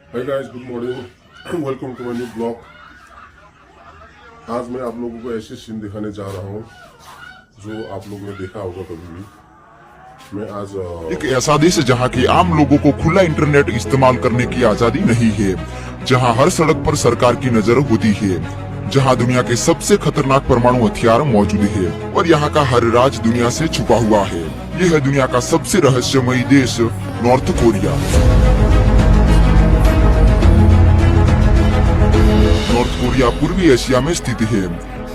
Hi guys, good morning, welcome to my new blog. आज मैं आप लोगों को ऐसे सीन दिखाने जा रहा हूँ जो आप लोगों ने देखा होगा कभी भी। मैं आज एक ऐसा देश जहाँ के आम लोगों को खुला इंटरनेट इस्तेमाल करने की आजादी नहीं है, जहाँ हर सड़क पर सरकार की नजर होती है, जहाँ दुनिया के सबसे खतरनाक परमाणु हथियार मौजूद है और यहाँ का हर राज दुनिया से छुपा हुआ है। यह है दुनिया का सबसे रहस्यमयी देश, नॉर्थ कोरिया। नॉर्थ कोरिया पूर्वी एशिया में स्थित है।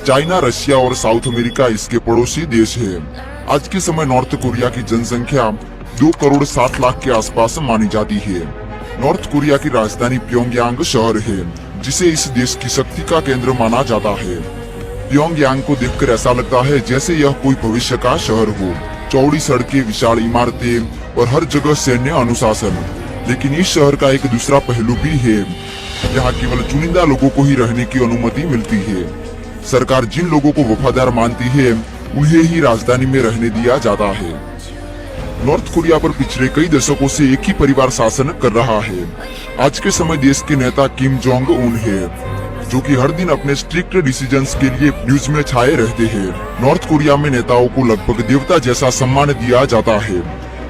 चाइना, रशिया और साउथ अमेरिका इसके पड़ोसी देश है। आज के समय नॉर्थ कोरिया की जनसंख्या 2,60,00,000 के आसपास मानी जाती है। नॉर्थ कोरिया की राजधानी प्योंगयांग शहर है, जिसे इस देश की शक्ति का केंद्र माना जाता है। प्योंगयांग को देखकर ऐसा लगता है जैसे यह कोई भविष्य का शहर हो। चौड़ी सड़कें, विशाल इमारतें और हर जगह सैन्य अनुशासन। लेकिन इस शहर का एक दूसरा पहलू भी है। यहाँ केवल चुनिंदा लोगों को ही रहने की अनुमति मिलती है। सरकार जिन लोगों को वफादार मानती है उन्हें ही राजधानी में रहने दिया जाता है। नॉर्थ कोरिया पर पिछले कई दशकों से एक ही परिवार शासन कर रहा है। आज के समय देश के नेता किम जोंग उन है, जो कि हर दिन अपने स्ट्रिक्ट डिसीजंस के लिए न्यूज में छाए रहते हैं। नॉर्थ कोरिया में नेताओं को लगभग देवता जैसा सम्मान दिया जाता है।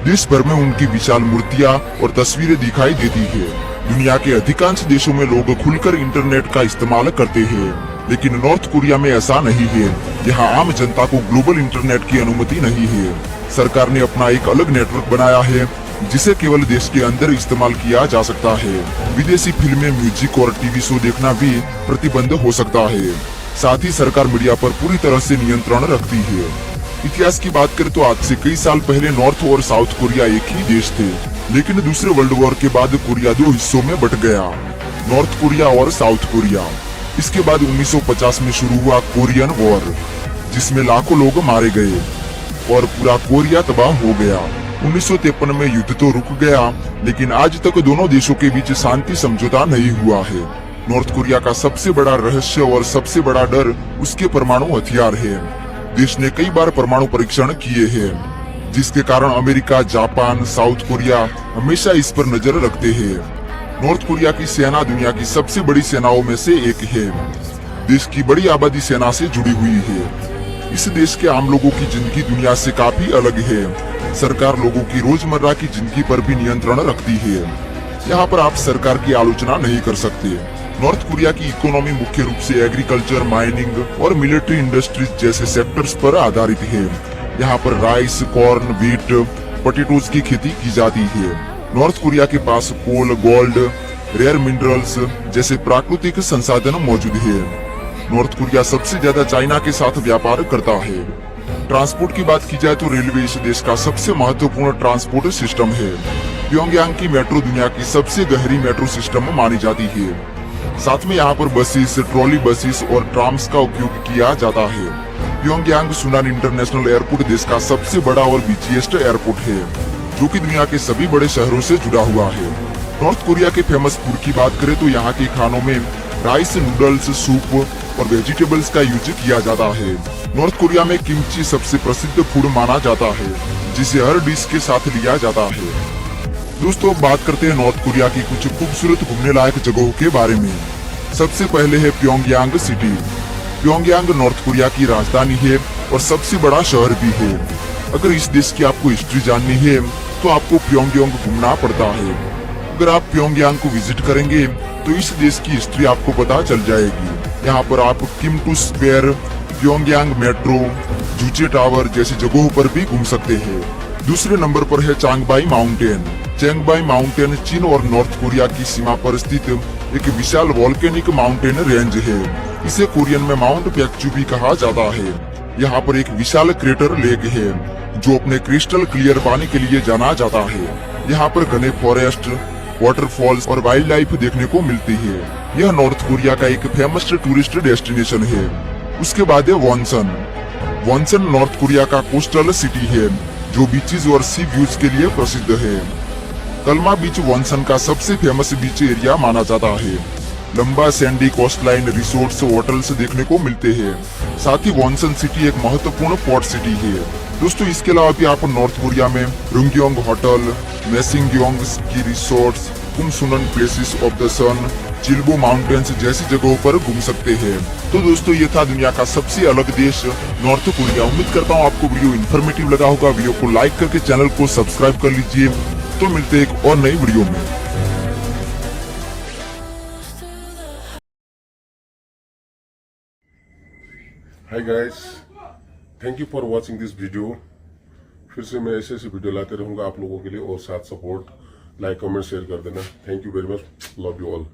देश भर में उनकी विशाल मूर्तियां और तस्वीरें दिखाई देती है। दुनिया के अधिकांश देशों में लोग खुलकर इंटरनेट का इस्तेमाल करते हैं, लेकिन नॉर्थ कोरिया में ऐसा नहीं है। यहाँ आम जनता को ग्लोबल इंटरनेट की अनुमति नहीं है। सरकार ने अपना एक अलग नेटवर्क बनाया है, जिसे केवल देश के अंदर इस्तेमाल किया जा सकता है। विदेशी फिल्में, म्यूजिक और टीवी शो देखना भी प्रतिबंध हो सकता है। साथ ही सरकार मीडिया पर पूरी तरह से नियंत्रण रखती है। इतिहास की बात करें तो आज से कई साल पहले नॉर्थ और साउथ कोरिया एक ही देश थे, लेकिन दूसरे वर्ल्ड वॉर के बाद कोरिया दो हिस्सों में बट गया, नॉर्थ कोरिया और साउथ कोरिया। इसके बाद 1950 में शुरू हुआ कोरियन वॉर, जिसमें लाखों लोग मारे गए और पूरा कोरिया तबाह हो गया। 1953 में युद्ध तो रुक गया, लेकिन आज तक दोनों देशों के बीच शांति समझौता नहीं हुआ है। नॉर्थ कोरिया का सबसे बड़ा रहस्य और सबसे बड़ा डर उसके परमाणु हथियार है। देश ने कई बार परमाणु परीक्षण किए हैं, जिसके कारण अमेरिका, जापान, साउथ कोरिया हमेशा इस पर नजर रखते हैं। नॉर्थ कोरिया की सेना दुनिया की सबसे बड़ी सेनाओं में से एक है। देश की बड़ी आबादी सेना से जुड़ी हुई है। इस देश के आम लोगों की जिंदगी दुनिया से काफी अलग है। सरकार लोगों की रोजमर्रा की जिंदगी पर भी नियंत्रण रखती है। यहाँ पर आप सरकार की आलोचना नहीं कर सकते। नॉर्थ कोरिया की इकोनॉमी मुख्य रूप से एग्रीकल्चर, माइनिंग और मिलिट्री इंडस्ट्रीज जैसे सेक्टर्स पर आधारित है। यहाँ पर राइस, कॉर्न, व्हीट, पोटैटोज की खेती की जाती है। नॉर्थ कोरिया के पास कोल, गोल्ड, रेयर मिनरल्स जैसे प्राकृतिक संसाधन मौजूद है। नॉर्थ कोरिया सबसे ज्यादा चाइना के साथ व्यापार करता है। ट्रांसपोर्ट की बात की जाए तो रेलवे इस देश का सबसे महत्वपूर्ण ट्रांसपोर्ट सिस्टम है। प्योंगयांग की मेट्रो दुनिया की सबसे गहरी मेट्रो सिस्टम मानी जाती है। साथ में यहाँ पर बसेस, ट्रॉली बसेस और ट्राम्स का उपयोग किया जाता है। प्योंगयांग सुनान इंटरनेशनल एयरपोर्ट देश का सबसे बड़ा और बिजीएस्ट एयरपोर्ट है, जो कि दुनिया के सभी बड़े शहरों से जुड़ा हुआ है। नॉर्थ कोरिया के फेमस फूड की बात करें तो यहाँ के खानों में राइस, नूडल्स, सूप और वेजिटेबल्स का यूज किया जाता है। नॉर्थ कोरिया में किमची सबसे प्रसिद्ध फूड माना जाता है, जिसे हर डिश के साथ लिया जाता है। दोस्तों, बात करते हैं नॉर्थ कोरिया की कुछ खूबसूरत घूमने लायक जगहों के बारे में। सबसे पहले है Pyongyang city. Pyongyang north Korea की राजधानी है और सबसे बड़ा शहर भी है। अगर इस देश की आपको हिस्ट्री जाननी है तो आपको प्योंगयांग घूमना पड़ता है। अगर आप प्योंगयांग को विजिट करेंगे तो इस देश की हिस्ट्री आपको पता चल जाएगी। यहाँ पर आप किमटू square, Pyongyang metro, Juche tower जैसी जगहों पर भी घूम सकते हैं। दूसरे नंबर पर है चांगबाई माउंटेन। चांगबाई माउंटेन चीन और नॉर्थ कोरिया की सीमा पर स्थित एक विशाल वॉल्केनिक माउंटेन रेंज है। इसे कोरियन में माउंट पेक्चू भी कहा जाता है। यहाँ पर एक विशाल क्रेटर लेक है, जो अपने क्रिस्टल क्लियर पानी के लिए जाना जाता है। यहाँ पर घने फॉरेस्ट, वाटरफॉल्स और वाइल्ड लाइफ देखने को मिलती है। यह नॉर्थ कोरिया का एक फेमस टूरिस्ट डेस्टिनेशन है। उसके बाद है वॉनसन। वॉनसन नॉर्थ कोरिया का कोस्टल सिटी है, जो बीचेस और सी व्यूज के लिए प्रसिद्ध है। कलमा बीच वॉनसन का सबसे फेमस बीच एरिया माना जाता है। लंबा सैंडी कोस्टलाइन, रिसोर्ट्स, होटल्स देखने को मिलते हैं। साथ ही वॉनसन सिटी एक महत्वपूर्ण पोर्ट सिटी है। दोस्तों, इसके अलावा भी आप नॉर्थ कोरिया में Ryugyong hotel, Masikryong ski resorts, Kumsusan places of the sun, Chilbo mountains जैसी जगहों पर घूम सकते हैं। तो दोस्तों ये था दुनिया का सबसे अलग देश नॉर्थ कोरिया। उम्मीद करता हूँ आपको वीडियो इन्फॉर्मेटिव लगा होगा। वीडियो को लाइक करके चैनल को सब्सक्राइब कर लीजिए। तो मिलते हैं एक और नई वीडियो में। Hi guys, thank you for watching this video. फिर से मैं ऐसे वीडियो लाते रहूंगा आप लोगों के लिए, और साथ सपोर्ट, लाइक, कमेंट, शेयर कर देना। Thank you very much, love you all.